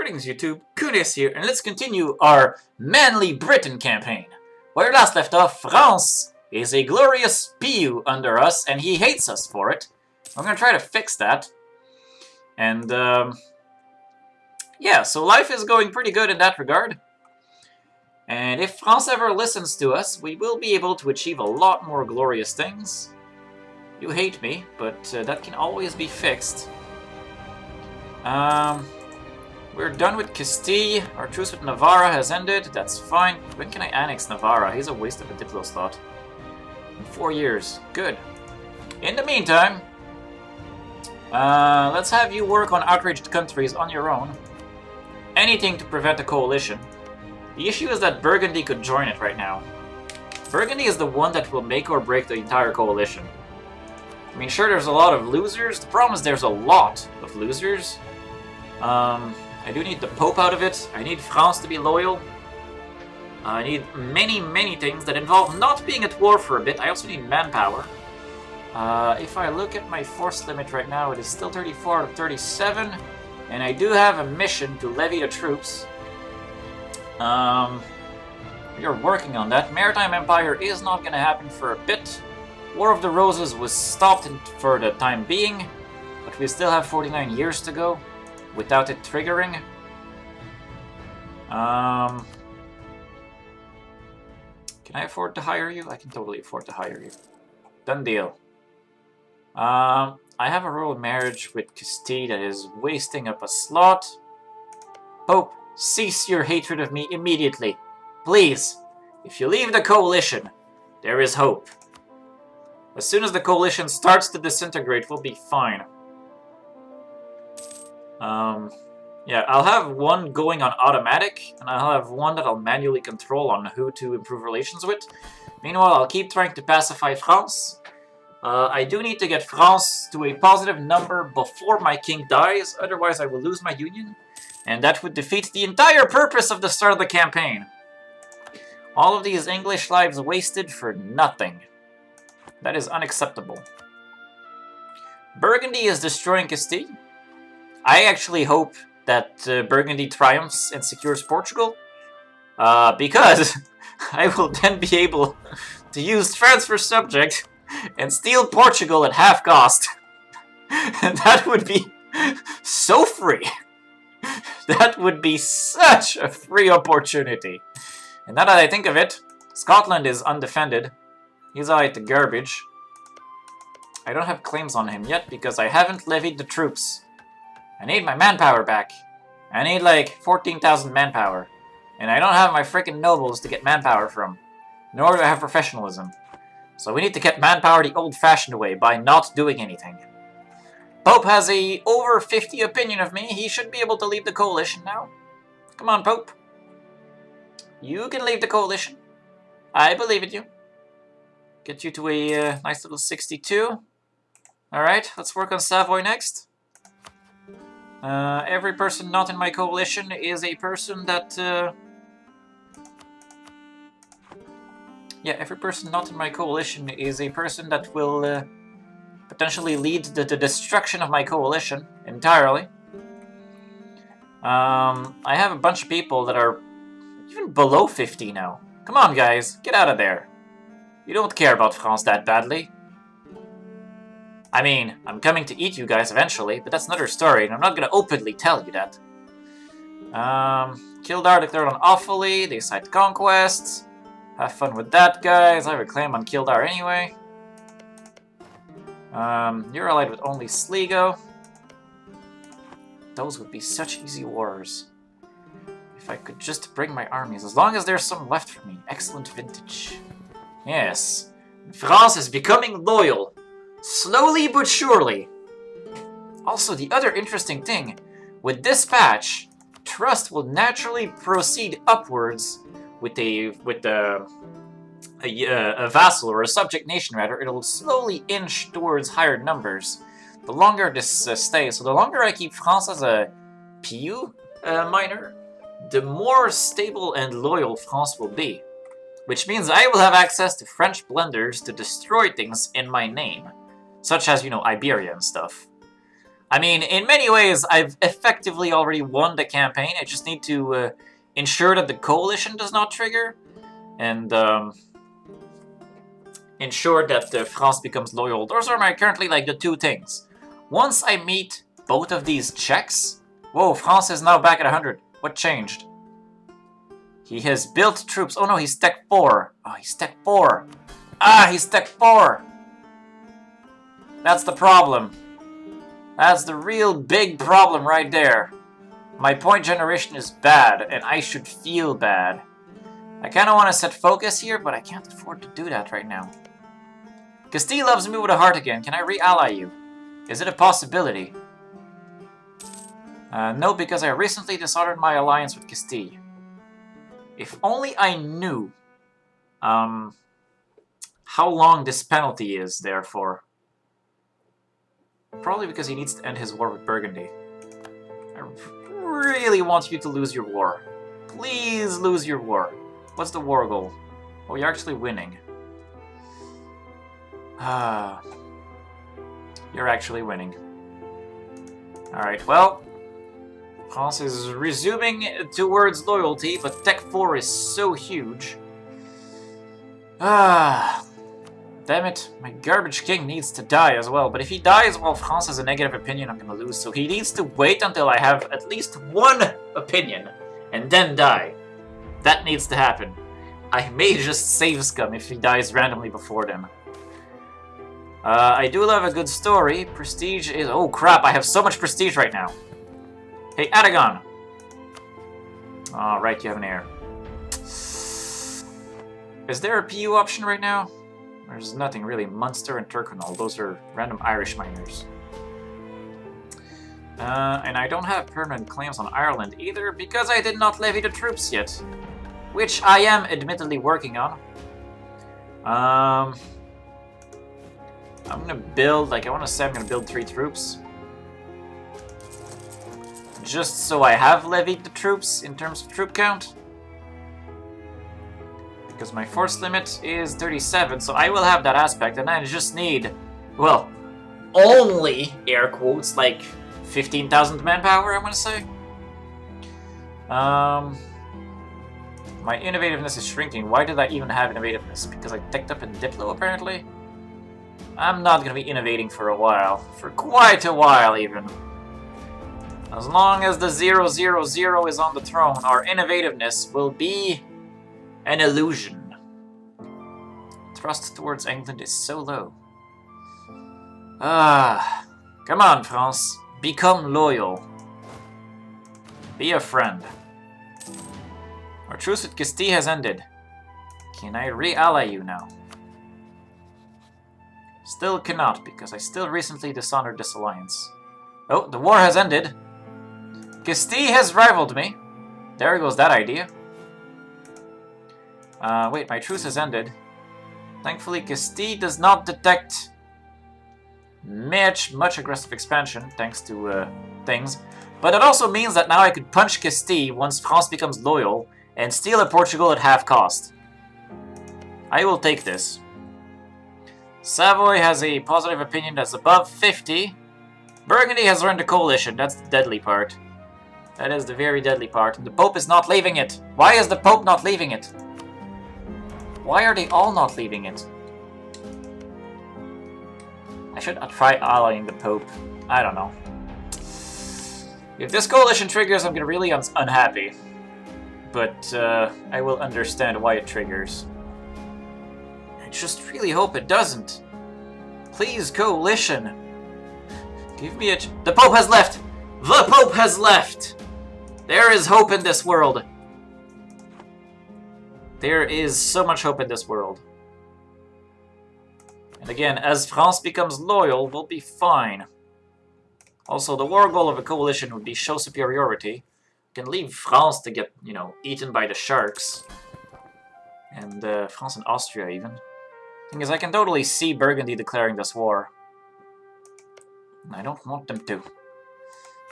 Greetings YouTube, Khundes here, and let's continue our Manly Britain campaign. Where we last left off, France is a glorious PU under us, and he hates us for it. I'm gonna try to fix that. And, yeah, so life is going pretty good in that regard. And if France ever listens to us, we will be able to achieve a lot more glorious things. You hate me, but that can always be fixed. We're done with Castile. Our truce with Navarra has ended. That's fine. When can I annex Navarra? He's a waste of a diplo slot. In 4 years. Good. In the meantime, let's have you work on outraged countries on your own. Anything to prevent a coalition. The issue is that Burgundy could join it right now. Burgundy is the one that will make or break the entire coalition. I mean, sure, there's a lot of losers. The problem is there's a lot of losers. I do need the Pope out of it. I need France to be loyal. I need many things that involve not being at war for a bit. I also need manpower. If I look at my force limit right now, it is still 34 out of 37. And I do have a mission to levy the troops. We are working on that. Maritime Empire is not going to happen for a bit. War of the Roses was stopped for the time being. But we still have 49 years to go without it triggering. Can I afford to hire you? I can totally afford to hire you. Done deal. I have a royal marriage with Castile that is wasting up a slot. Pope, cease your hatred of me immediately. Please. If you leave the coalition, there is hope. As soon as the coalition starts to disintegrate, we'll be fine. Yeah, I'll have one going on automatic, and I'll have one that I'll manually control on who to improve relations with. Meanwhile, I'll keep trying to pacify France. I do need to get France to a positive number before my king dies, otherwise I will lose my union. And that would defeat the entire purpose of the start of the campaign. All of these English lives wasted for nothing. That is unacceptable. Burgundy is destroying Castile. I actually hope that Burgundy triumphs and secures Portugal, because I will then be able to use transfer subject and steal Portugal at half cost. And that would be so free. That would be such a free opportunity. And now that I think of it, Scotland is undefended. He's alright to garbage. I don't have claims on him yet because I haven't levied the troops. I need my manpower back. I need like 14,000 manpower. And I don't have my freaking nobles to get manpower from. Nor do I have professionalism. So we need to get manpower the old-fashioned way by not doing anything. Pope has a over 50 opinion of me. He should be able to leave the coalition now. Come on, Pope. You can leave the coalition. I believe in you. Get you to a nice little 62. Alright, let's work on Savoy next. Every person not in my coalition is a person that... Yeah, every person not in my coalition is a person that will potentially lead the destruction of my coalition entirely. I have a bunch of people that are even below 50 now. Come on, guys, get out of there. You don't care about France that badly. I mean, I'm coming to eat you guys eventually, but that's another story, and I'm not going to openly tell you that. Kildare declared on Offaly, they cite conquests. Have fun with that, guys. I have a claim on Kildare anyway. You're allied with only Sligo. Those would be such easy wars. If I could just bring my armies, as long as there's some left for me. Excellent vintage. Yes. France is becoming loyal. Slowly but surely. Also, the other interesting thing, with this patch, trust will naturally proceed upwards with a vassal or a subject nation rather. It'll slowly inch towards higher numbers the longer this stays. So the longer I keep France as a PU minor, the more stable and loyal France will be. Which means I will have access to French blenders to destroy things in my name. Such as, you know, Iberia and stuff. I mean, in many ways, I've effectively already won the campaign. I just need to ensure that the coalition does not trigger, and ensure that France becomes loyal. Those are my currently like the two things. Once I meet both of these checks... Whoa, France is now back at 100. What changed? He has built troops. Oh no, he's tech 4. Oh, he's tech 4. Ah, he's tech 4. That's the problem. That's the real big problem right there. My point generation is bad, and I should feel bad. I kind of want to set focus here, but I can't afford to do that right now. Castile loves me with a heart again. Can I re-ally you? Is it a possibility? No, because I recently dishonored my alliance with Castile. If only I knew how long this penalty is, therefore. Probably because he needs to end his war with Burgundy. I really want you to lose your war. Please lose your war. What's the war goal? Oh, you're actually winning. You're actually winning. Alright, well, France is resuming towards loyalty, but Tech 4 is so huge. Damn it, my garbage king needs to die as well. But if he dies while France has a negative opinion, I'm gonna lose. So he needs to wait until I have at least one opinion, and then die. That needs to happen. I may just save scum if he dies randomly before then. I do love a good story. Prestige is... Oh crap, I have so much prestige right now. Hey, Aragon! Alright, you have an heir. Is there a PU option right now? There's nothing really. Munster and Tyrconnell, those are random Irish miners. And I don't have permanent claims on Ireland either, because I did not levy the troops yet. Which I am admittedly working on. I'm gonna build, like, I want to say I'm gonna build 3 troops. Just so I have levied the troops in terms of troop count. Because my force limit is 37, so I will have that aspect, and I just need, well, only, air quotes, like 15,000 manpower, I want to say. My innovativeness is shrinking. Why did I even have innovativeness? Because I teched up in Diplo, apparently? I'm not going to be innovating for a while. For quite a while, even. As long as the 000 is on the throne, our innovativeness will be an illusion. Thrust towards England is so low. Come on, France. Become loyal. Be a friend. Our truce with Castile has ended. Can I re-ally you now? Still cannot, because I still recently dishonored this alliance. Oh, the war has ended. Castile has rivaled me. There goes that idea. Wait, my truce has ended. Thankfully, Castile does not detect much aggressive expansion, thanks to things. But it also means that now I could punch Castile once France becomes loyal, and steal a Portugal at half cost. I will take this. Savoy has a positive opinion that's above 50. Burgundy has learned a coalition. That's the deadly part. That is the very deadly part. And the Pope is not leaving it. Why is the Pope not leaving it? Why are they all not leaving it? I should try allying the Pope. I don't know. If this coalition triggers, I'm gonna really unhappy. But I will understand why it triggers. I just really hope it doesn't. Please, coalition. Give me a... The Pope has left! The Pope has left! There is hope in this world. There is so much hope in this world. And again, as France becomes loyal, we'll be fine. Also, the war goal of a coalition would be show superiority. You can leave France to get, you know, eaten by the sharks. And France and Austria, even. Thing is, I can totally see Burgundy declaring this war. And I don't want them to.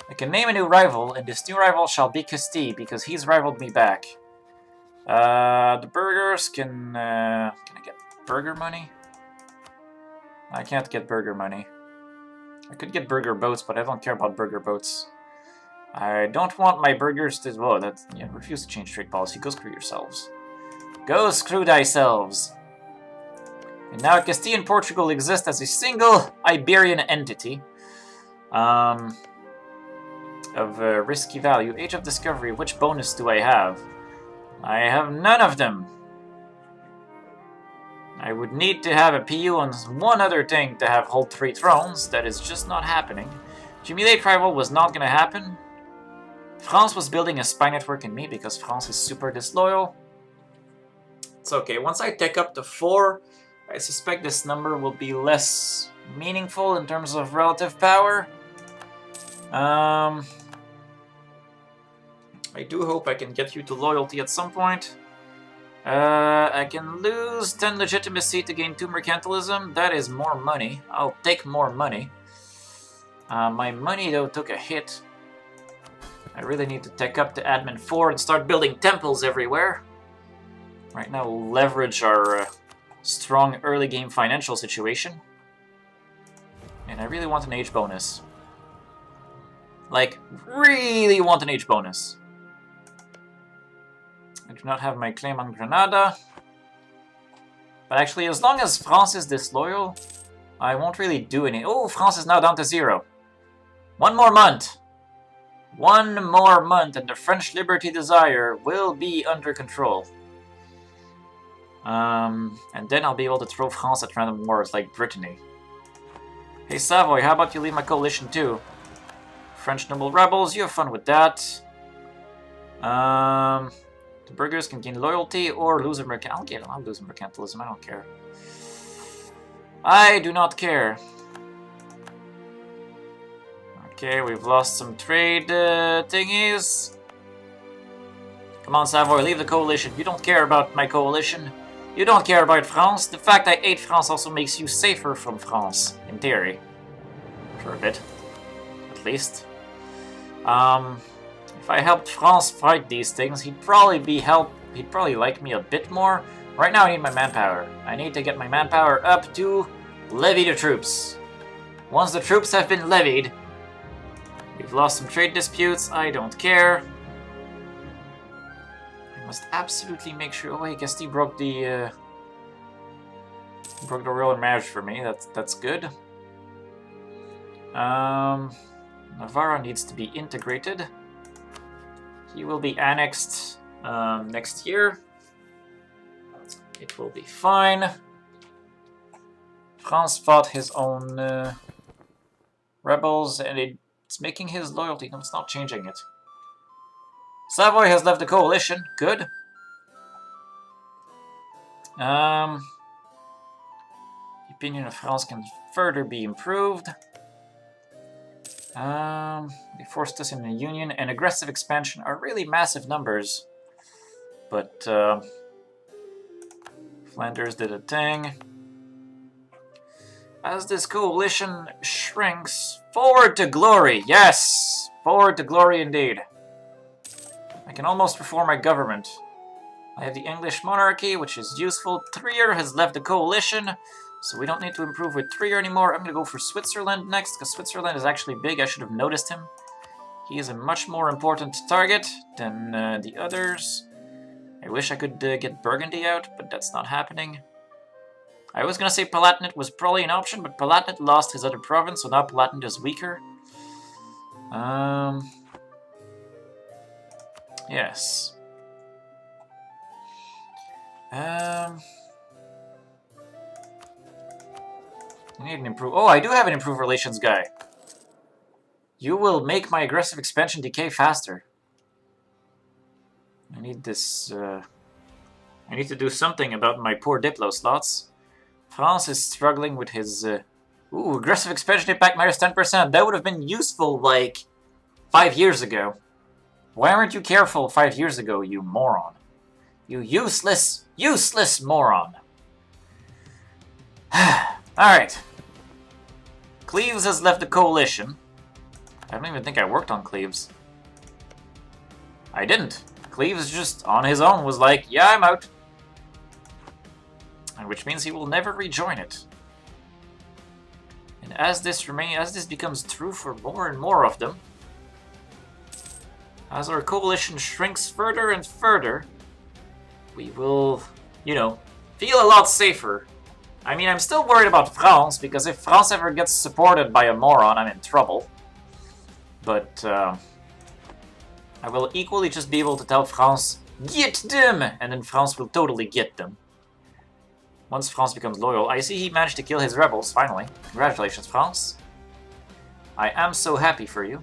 I can name a new rival, and this new rival shall be Castile, because he's rivaled me back. The burghers can I get burger money? I can't get burger money. I could get burger boats, but I don't care about burger boats. I don't want my burgers to... Whoa, that's... Yeah, refuse to change trade policy. Go screw yourselves. Go screw thyselves. And now Castile and Portugal exist as a single Iberian entity. Of risky value. Age of Discovery. Which bonus do I have? I have none of them. I would need to have a PU on one other thing to have hold 3 thrones. That is just not happening. Accumulate rival was not going to happen. France was building a spy network in me because France is super disloyal. It's okay. Once I take up to 4, I suspect this number will be less meaningful in terms of relative power. I do hope I can get you to loyalty at some point. I can lose 10 legitimacy to gain 2 mercantilism. That is more money. I'll take more money. My money, though, took a hit. I really need to tech up to admin 4 and start building temples everywhere. Right now, we'll leverage our strong early game financial situation. And I really want an age bonus. Like, really want an age bonus. I do not have my claim on Granada. But actually, as long as France is disloyal, I won't really do any... Oh, France is now down to 0. 1 more month. 1 more month and the French Liberty Desire will be under control. And then I'll be able to throw France at random wars like Brittany. Hey Savoy, how about you leave my coalition too? French noble rebels, you have fun with that. The burghers can gain loyalty or lose a mercantilism. I'll lose a mercantilism, I don't care. I do not care. Okay, we've lost some trade thingies. Come on, Savoy, leave the coalition. You don't care about my coalition. You don't care about France. The fact I ate France also makes you safer from France, in theory. For a bit, at least. If I helped France fight these things, he'd probably like me a bit more. Right now I need my manpower. I need to get my manpower up to levy the troops. Once the troops have been levied, we've lost some trade disputes, I don't care. I must absolutely make sure... Oh, I guess he broke the royal marriage for me, that's good. Navarra needs to be integrated. He will be annexed next year. It will be fine. France fought his own rebels, and it's making his loyalty. No, it's not changing it. Savoy has left the coalition. Good. The opinion of France can further be improved. They forced us in a union, and aggressive expansion are really massive numbers. But Flanders did a thing. As this coalition shrinks, forward to glory! Yes! Forward to glory indeed. I can almost reform my government. I have the English monarchy, which is useful. Trier has left the coalition, so we don't need to improve with Trier anymore. I'm going to go for Switzerland next, because Switzerland is actually big. I should have noticed him. He is a much more important target than the others. I wish I could get Burgundy out, but that's not happening. I was going to say Palatinate was probably an option, but Palatinate lost his other province, so now Palatinate is weaker. Yes. I need an improve. Oh, I do have an improved relations guy. You will make my aggressive expansion decay faster. I need this. I need to do something about my poor Diplo slots. France is struggling with his. Ooh, aggressive expansion impact minus 10%. That would have been useful like 5 years ago. Why weren't you careful 5 years ago, you moron? You useless moron. Alright. Cleves has left the coalition. I don't even think I worked on Cleves. I didn't. Cleves just, on his own, was like, yeah, I'm out. And which means he will never rejoin it. And as this becomes true for more and more of them, as our coalition shrinks further and further, we will, you know, feel a lot safer. I mean, I'm still worried about France, because if France ever gets supported by a moron, I'm in trouble. But I will equally just be able to tell France, get them! And then France will totally get them. Once France becomes loyal. I see he managed to kill his rebels, finally. Congratulations, France. I am so happy for you.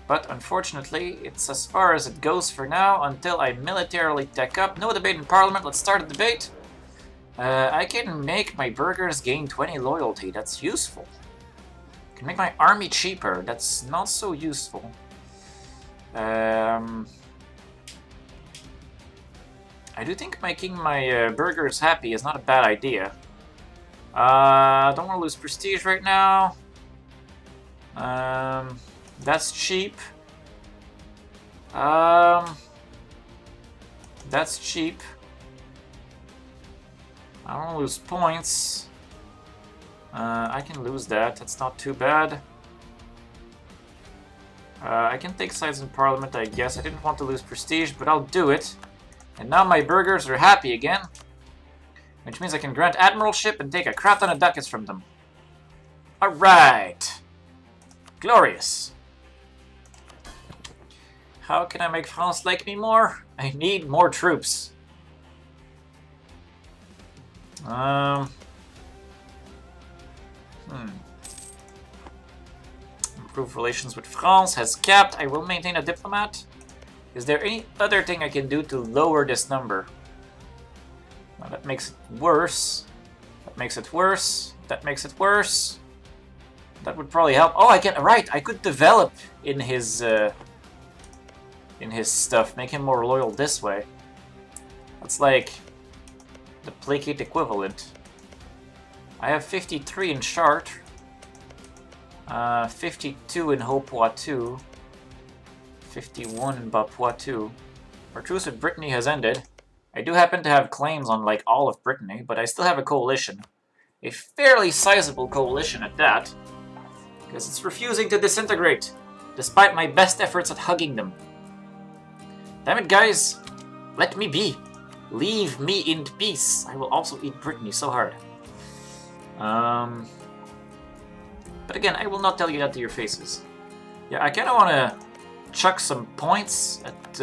But unfortunately, it's as far as it goes for now, until I militarily tech up. No debate in Parliament, let's start a debate. I can make my burghers gain 20 loyalty, that's useful. I can make my army cheaper, that's not so useful. I do think making my burghers happy is not a bad idea. Don't want to lose prestige right now. That's cheap. That's cheap. I don't want to lose points. I can lose that. That's not too bad. I can take sides in Parliament, I guess. I didn't want to lose prestige, but I'll do it. And now my burghers are happy again. Which means I can grant admiralship and take a crap ton of ducats from them. Alright. Glorious. How can I make France like me more? I need more troops. Improve relations with France has capped. I will maintain a diplomat. Is there any other thing I can do to lower this number? Well, that makes it worse. That makes it worse. That makes it worse. That would probably help. Oh, I can. Right, I could develop in his stuff, make him more loyal this way. That's like the placate equivalent. I have 53 in Chartres, 52 in Haut-Poitou, 51 in Bas-Poitou. Our truce with Brittany has ended. I do happen to have claims on like all of Brittany, but I still have a coalition. A fairly sizable coalition at that. Because it's refusing to disintegrate, despite my best efforts at hugging them. Damn it, guys! Let me be! Leave me in peace! I will also eat Brittany so hard. But again, I will not tell you that to your faces. Yeah, I kind of want to chuck some points at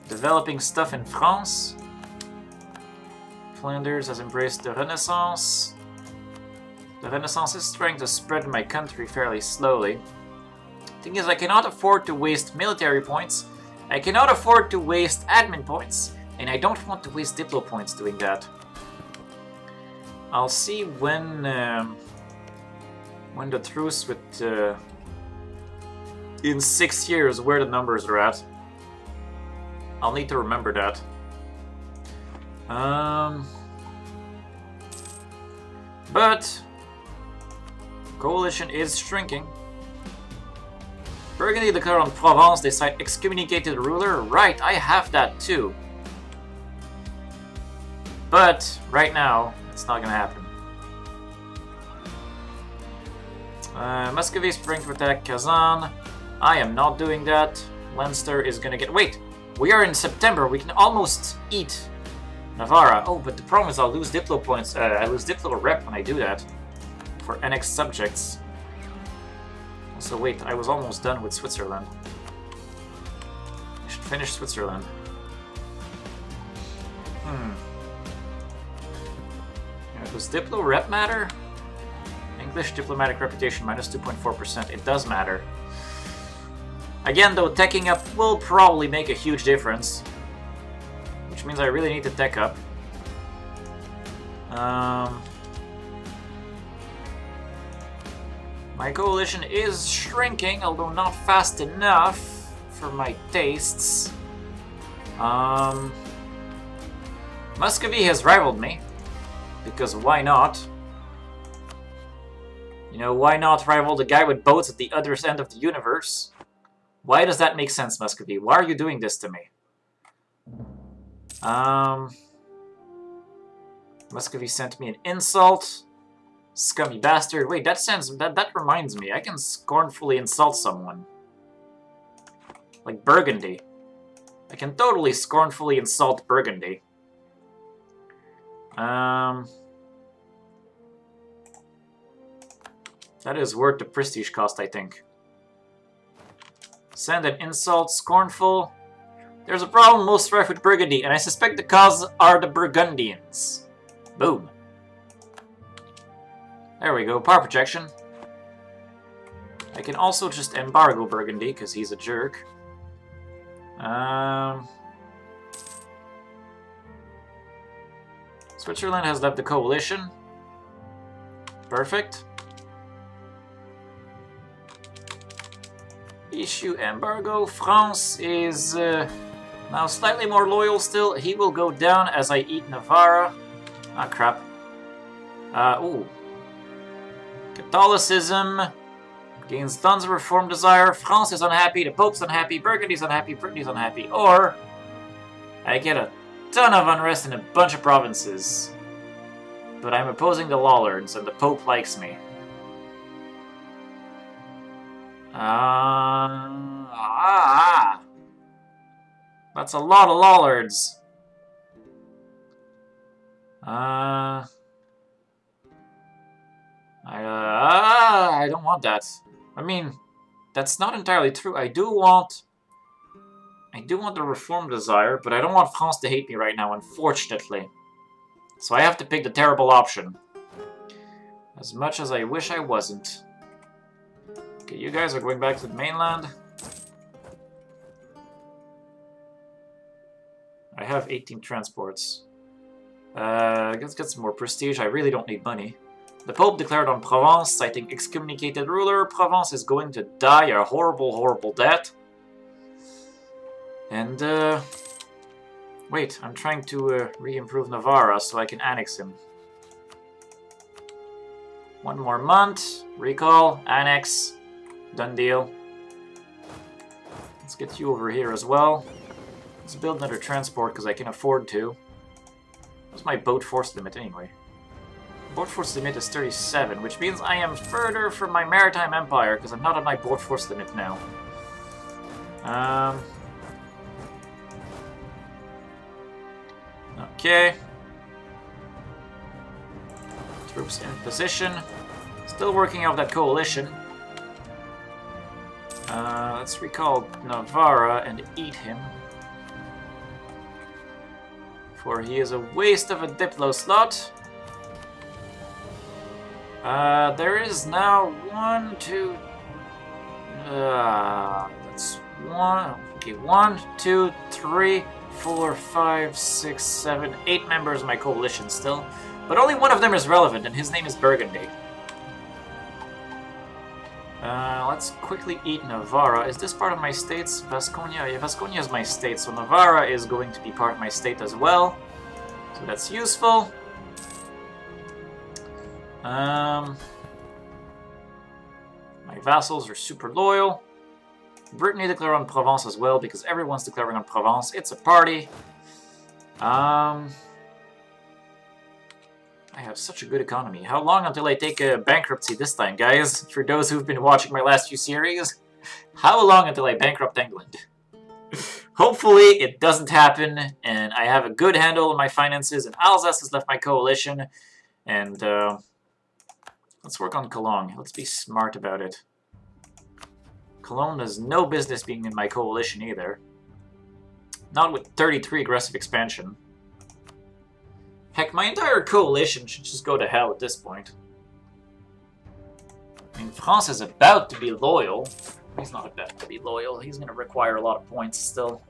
developing stuff in France. Flanders has embraced the Renaissance. The Renaissance is trying to spread my country fairly slowly. Thing is, I cannot afford to waste military points. I cannot afford to waste admin points. And I don't want to waste diplo points doing that. I'll see when the truce with in 6 years where the numbers are at. I'll need to remember that. But coalition is shrinking. Burgundy declared on Provence they cite excommunicated ruler. Right, I have that too. But right now, it's not gonna happen. Muscovy spring to attack Kazan. I am not doing that. Leinster is gonna get. Wait, we are in September. We can almost eat Navarra. Oh, but the problem is I'll lose diplo points. I lose diplo rep when I do that for annexed subjects. Also, wait, I was almost done with Switzerland. I should finish Switzerland. Does diplo rep matter? English diplomatic reputation minus 2.4%. It does matter. Again, though, teching up will probably make a huge difference. Which means I really need to tech up. My coalition is shrinking, although not fast enough for my tastes. Muscovy has rivaled me. Because why not? You know, why not rival the guy with boats at the other end of the universe? Why does that make sense, Muscovy? Why are you doing this to me? Muscovy sent me an insult. Scummy bastard. Wait, that reminds me. I can scornfully insult someone. Like Burgundy. I can totally scornfully insult Burgundy. That is worth the prestige cost, I think. Send an insult, scornful. There's a problem most rife with Burgundy, and I suspect the cause are the Burgundians. Boom. There we go, power projection. I can also just embargo Burgundy, because he's a jerk. Switzerland has left the coalition. Perfect. Issue embargo. France is now slightly more loyal still. He will go down as I eat Navarra. Ah, crap. Ooh. Catholicism gains tons of reform desire. France is unhappy, the Pope's unhappy, Burgundy's unhappy, Brittany's unhappy. Or I get a ton of unrest in a bunch of provinces. But I'm opposing the Lollards and the Pope likes me. That's a lot of Lollards. I don't want that. I mean, that's not entirely true. I do want the reform desire, but I don't want France to hate me right now, unfortunately. So I have to pick the terrible option. As much as I wish I wasn't. Okay, you guys are going back to the mainland. I have 18 transports. Let's get some more prestige. I really don't need money. The Pope declared on Provence, citing excommunicated ruler. Provence is going to die a horrible, horrible death. And, wait, I'm trying to re-improve Navarra so I can annex him. 1 more month. Recall, annex. Done deal. Let's get you over here as well. Let's build another transport because I can afford to. What's my boat force limit anyway? Boat force limit is 37, which means I am further from my maritime empire because I'm not at my boat force limit now. Okay. Troops in position. Still working out that coalition. Let's recall Navarra and eat him. For he is a waste of a Diplo slot. There is now 1, 2... that's 1... Okay, 1, 2, 3, 4, 5, 6, 7, 8 members of my coalition still. But only one of them is relevant, and his name is Burgundy. Let's quickly eat Navarra. Is this part of my states? Vasconia? Yeah, Vasconia is my state, so Navarra is going to be part of my state as well. So that's useful. My vassals are super loyal. Brittany declare on Provence as well, because everyone's declaring on Provence. It's a party. I have such a good economy. How long until I take a bankruptcy this time, guys? For those who've been watching my last few series, how long until I bankrupt England? Hopefully it doesn't happen, and I have a good handle on my finances, and Alsace has left my coalition, and let's work on Cologne. Let's be smart about it. Cologne has no business being in my coalition either. Not with 33 aggressive expansion. Heck, my entire coalition should just go to hell at this point. I mean, France is about to be loyal. He's not about to be loyal. He's going to require a lot of points still.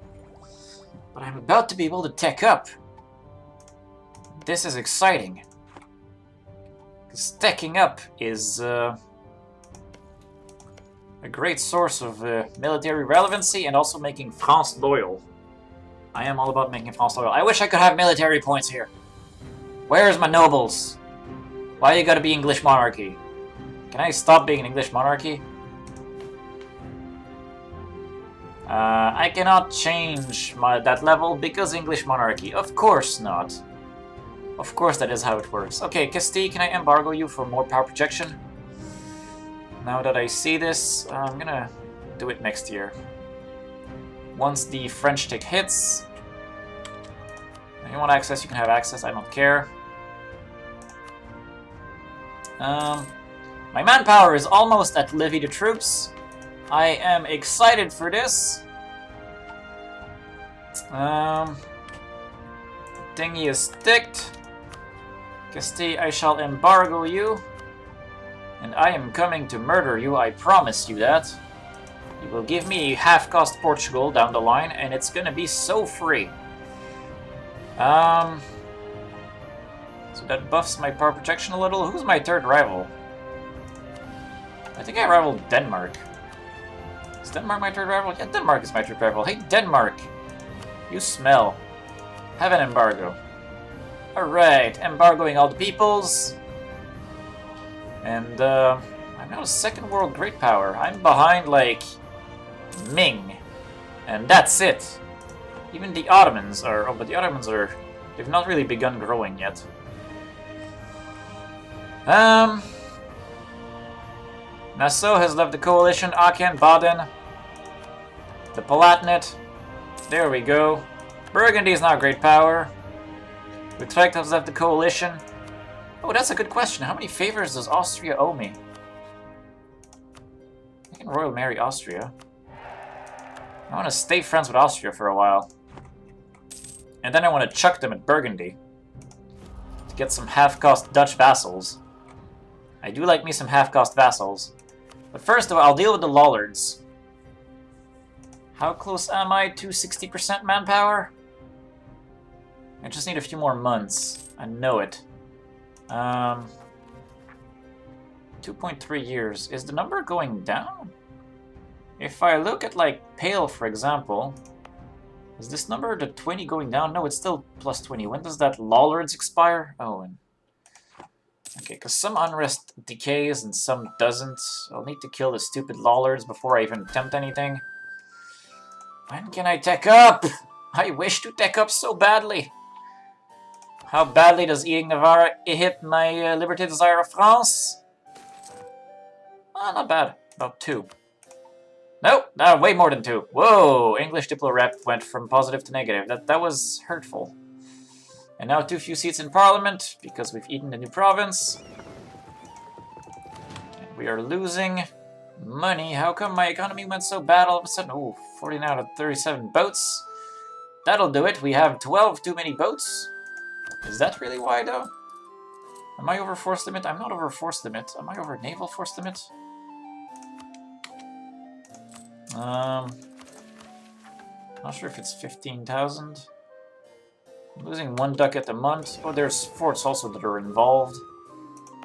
But I'm about to be able to tech up. This is exciting. Because teching up is a great source of military relevancy and also making France loyal. I am all about making France loyal. I wish I could have military points here. Where's my nobles? Why you gotta be English monarchy? Can I stop being an English monarchy? I cannot change that level because English monarchy. Of course not. Of course that is how it works. Okay, Castile, can I embargo you for more power projection? Now that I see this, I'm gonna do it next year. Once the French tick hits. If you want access, you can have access, I don't care. My manpower is almost at levy to troops. I am excited for this. Dinghy is ticked. Castile, I shall embargo you. And I am coming to murder you, I promise you that. You will give me half-cost Portugal down the line, and it's gonna be so free. So that buffs my power projection a little. Who's my third rival? I think I rivaled Denmark. Is Denmark my third rival? Yeah, Denmark is my third rival. Hey, Denmark! You smell. Have an embargo. Alright, embargoing all the peoples. And, I'm now a second world great power. I'm behind, like, Ming. And that's it. Even the Ottomans are... Oh, but the Ottomans are... They've not really begun growing yet. Nassau has left the coalition. Aachen, Baden. The Palatinate. There we go. Burgundy is now a great power. Utrecht has left the coalition. Oh, that's a good question. How many favors does Austria owe me? I can Royal Marry Austria. I want to stay friends with Austria for a while. And then I want to chuck them at Burgundy. To get some half-cost Dutch vassals. I do like me some half-cost vassals. But first of all, I'll deal with the Lollards. How close am I to 60% manpower? I just need a few more months. I know it. 2.3 years. Is the number going down? If I look at, like, Pale, for example, is this number, the 20, going down? No, it's still plus 20. When does that Lollards expire? Oh, and... Okay, because some unrest decays and some doesn't. I'll need to kill the stupid Lollards before I even attempt anything. When can I tech up? I wish to tech up so badly. How badly does eating Navarre hit my Liberté Desire of France? Not bad. About 2. Nope, way more than 2. Whoa, English Diplo rep went from positive to negative. That was hurtful. And now too few seats in Parliament, because we've eaten the new province. And we are losing money. How come my economy went so bad all of a sudden? Oh, 49 out of 37 boats. That'll do it. We have 12 too many boats. Is that really why, though? Am I over force limit? I'm not over force limit. Am I over naval force limit? Not sure if it's 15,000. I'm losing 1 ducat a month. Oh, there's forts also that are involved.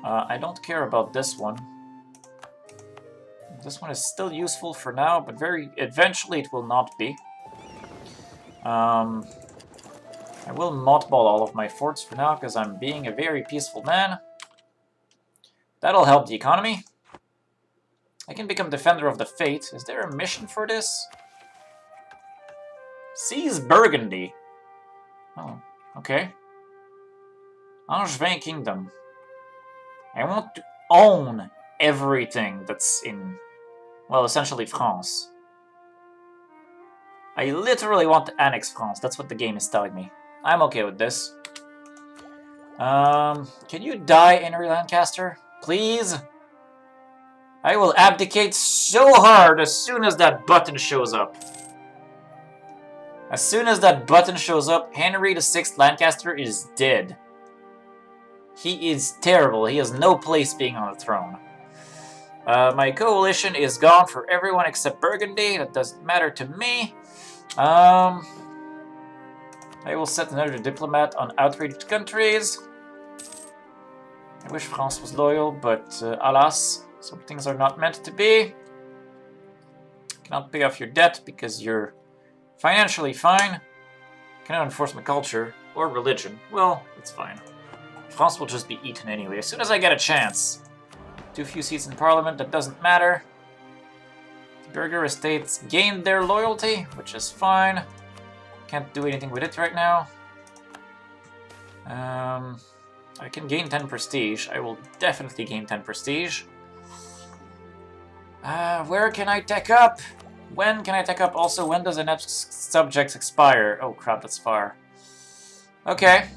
I don't care about this one. This one is still useful for now, but eventually it will not be. I will mothball all of my forts for now, because I'm being a very peaceful man. That'll help the economy. I can become Defender of the Faith. Is there a mission for this? Seize Burgundy. Oh, okay. Angevin Kingdom. I want to own everything that's in, well, essentially France. I literally want to annex France. That's what the game is telling me. I'm okay with this. Can you die, Henry Lancaster? Please? I will abdicate so hard as soon as that button shows up. As soon as that button shows up, Henry VI Lancaster is dead. He is terrible. He has no place being on the throne. My coalition is gone for everyone except Burgundy. That doesn't matter to me. I will set another diplomat on outraged countries. I wish France was loyal, but alas, some things are not meant to be. Cannot pay off your debt because you're financially fine. Cannot enforce my culture or religion. Well, it's fine. France will just be eaten anyway. As soon as I get a chance. Too few seats in Parliament, that doesn't matter. The Burger Estates gained their loyalty, which is fine. Can't do anything with it right now. I can gain 10 prestige. I will definitely gain 10 prestige. Where can I tech up? When can I tech up? Also, when does the next subject expire? Oh crap, that's far. Okay.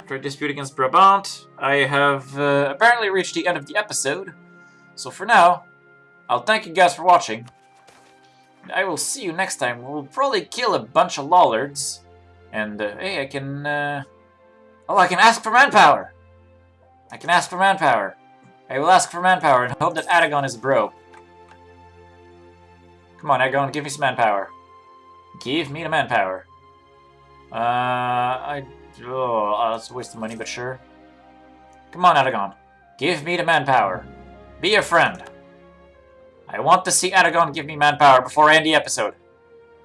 After a dispute against Brabant, I have apparently reached the end of the episode. So for now, I'll thank you guys for watching. And I will see you next time. We'll probably kill a bunch of lollards. And, hey, I can, Oh, I can ask for manpower! I can ask for manpower. I will ask for manpower and hope that Aragon is a bro. Come on, Aragon, give me some manpower. Give me the manpower. Oh, that's a waste of money, but sure. Come on, Aragon. Give me the manpower. Be a friend. I want to see Aragon give me manpower before I end the episode.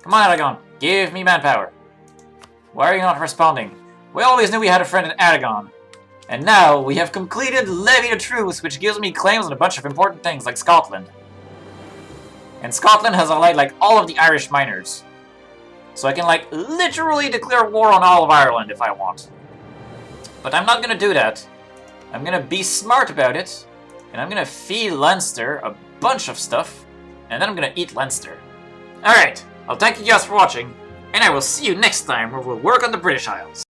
Come on, Aragon. Give me manpower. Why are you not responding? We always knew we had a friend in Aragon. And now we have completed Levy the Truce, which gives me claims on a bunch of important things like Scotland. And Scotland has allied like all of the Irish miners. So I can like literally declare war on all of Ireland if I want. But I'm not gonna do that. I'm gonna be smart about it. And I'm gonna feed Leinster a bunch of stuff. And then I'm gonna eat Leinster. Alright, I'll thank you guys for watching. And I will see you next time where we'll work on the British Isles.